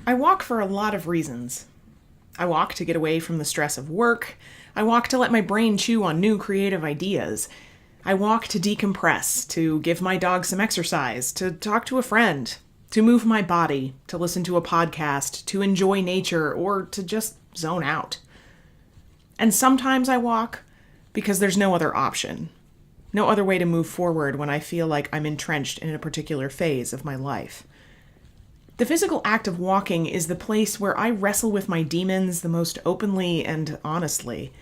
I walk for a lot of reasons. I walk to get away from the stress of work. I walk to let my brain chew on new creative ideas. I walk to decompress, to give my dog some exercise, to talk to a friend, to move my body, to listen to a podcast, to enjoy nature, or to just zone out. And sometimes I walk because there's no other option, no other way to move forward when I feel like I'm entrenched in a particular phase of my life. The physical act of walking is the place where I wrestle with my demons the most openly and honestly,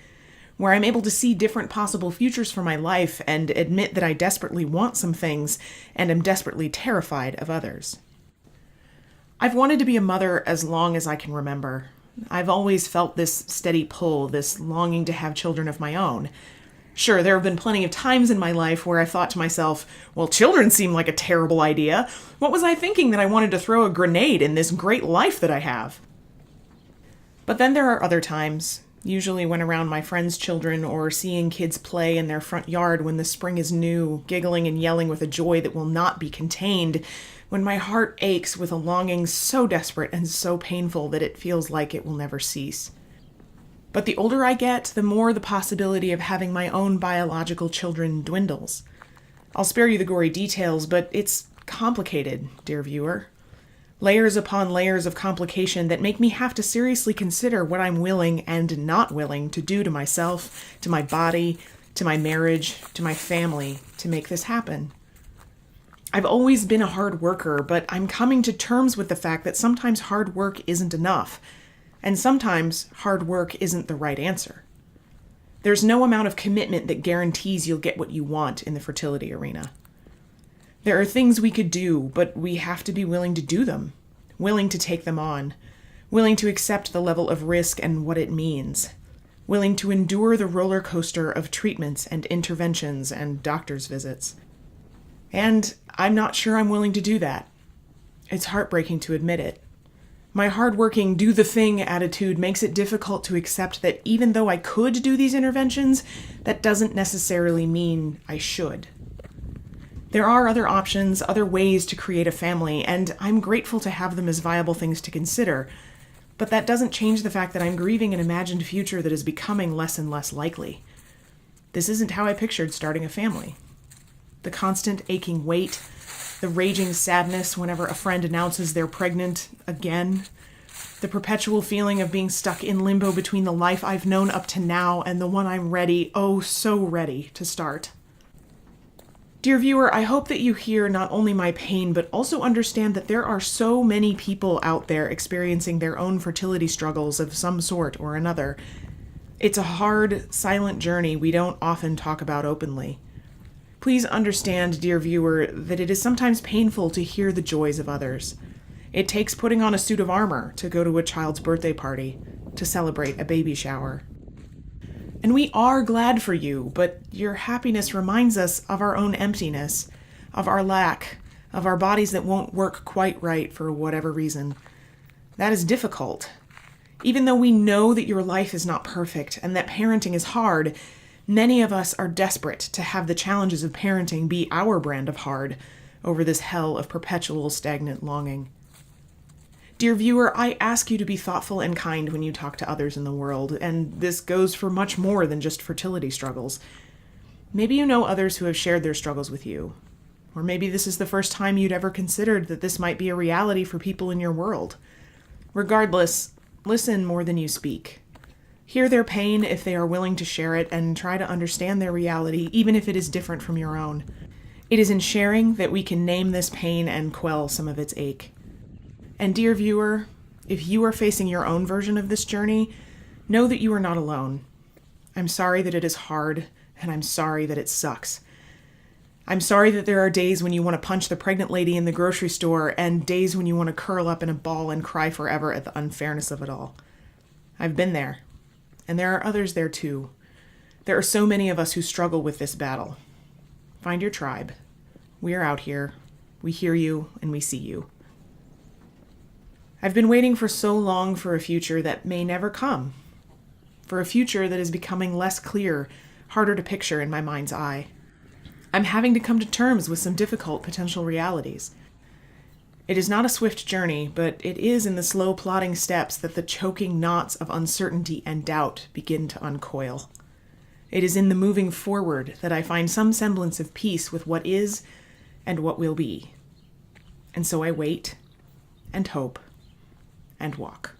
where I'm able to see different possible futures for my life and admit that I desperately want some things and am desperately terrified of others. I've wanted to be a mother as long as I can remember. I've always felt this steady pull, this longing to have children of my own. Sure, there have been plenty of times in my life where I thought to myself, well, children seem like a terrible idea. What was I thinking that I wanted to throw a grenade in this great life that I have? But then there are other times, usually when around my friends' children or seeing kids play in their front yard when the spring is new, giggling and yelling with a joy that will not be contained, when my heart aches with a longing so desperate and so painful that it feels like it will never cease. But the older I get, the more the possibility of having my own biological children dwindles. I'll spare you the gory details, but it's complicated, dear viewer. Layers upon layers of complication that make me have to seriously consider what I'm willing and not willing to do to myself, to my body, to my marriage, to my family to make this happen. I've always been a hard worker, but I'm coming to terms with the fact that sometimes hard work isn't enough. And sometimes hard work isn't the right answer. There's no amount of commitment that guarantees you'll get what you want in the fertility arena. There are things we could do, but we have to be willing to do them, willing to take them on, willing to accept the level of risk and what it means, willing to endure the roller coaster of treatments and interventions and doctor's visits. And I'm not sure I'm willing to do that. It's heartbreaking to admit it. My hardworking, do-the-thing attitude makes it difficult to accept that even though I could do these interventions, that doesn't necessarily mean I should. There are other options, other ways to create a family, and I'm grateful to have them as viable things to consider. But that doesn't change the fact that I'm grieving an imagined future that is becoming less and less likely. This isn't how I pictured starting a family. The constant aching weight, the raging sadness whenever a friend announces they're pregnant again, the perpetual feeling of being stuck in limbo between the life I've known up to now and the one I'm ready, oh so ready, to start. Dear viewer, I hope that you hear not only my pain, but also understand that there are so many people out there experiencing their own fertility struggles of some sort or another. It's a hard, silent journey we don't often talk about openly. Please understand, dear viewer, that it is sometimes painful to hear the joys of others. It takes putting on a suit of armor to go to a child's birthday party, to celebrate a baby shower. And we are glad for you, but your happiness reminds us of our own emptiness, of our lack, of our bodies that won't work quite right for whatever reason. That is difficult. Even though we know that your life is not perfect and that parenting is hard, many of us are desperate to have the challenges of parenting be our brand of hard over this hell of perpetual stagnant longing. Dear viewer, I ask you to be thoughtful and kind when you talk to others in the world, and this goes for much more than just fertility struggles. Maybe you know others who have shared their struggles with you, or maybe this is the first time you'd ever considered that this might be a reality for people in your world. Regardless, listen more than you speak. Hear their pain if they are willing to share it, and try to understand their reality, even if it is different from your own. It is in sharing that we can name this pain and quell some of its ache. And dear viewer, if you are facing your own version of this journey, know that you are not alone. I'm sorry that it is hard, and I'm sorry that it sucks. I'm sorry that there are days when you want to punch the pregnant lady in the grocery store, and days when you want to curl up in a ball and cry forever at the unfairness of it all. I've been there. And there are others there too. There are so many of us who struggle with this battle. Find your tribe. We are out here. We hear you and we see you. I've been waiting for so long for a future that may never come. For a future that is becoming less clear, harder to picture in my mind's eye. I'm having to come to terms with some difficult potential realities. It is not a swift journey, but it is in the slow plodding steps that the choking knots of uncertainty and doubt begin to uncoil. It is in the moving forward that I find some semblance of peace with what is and what will be. And so I wait and hope and walk.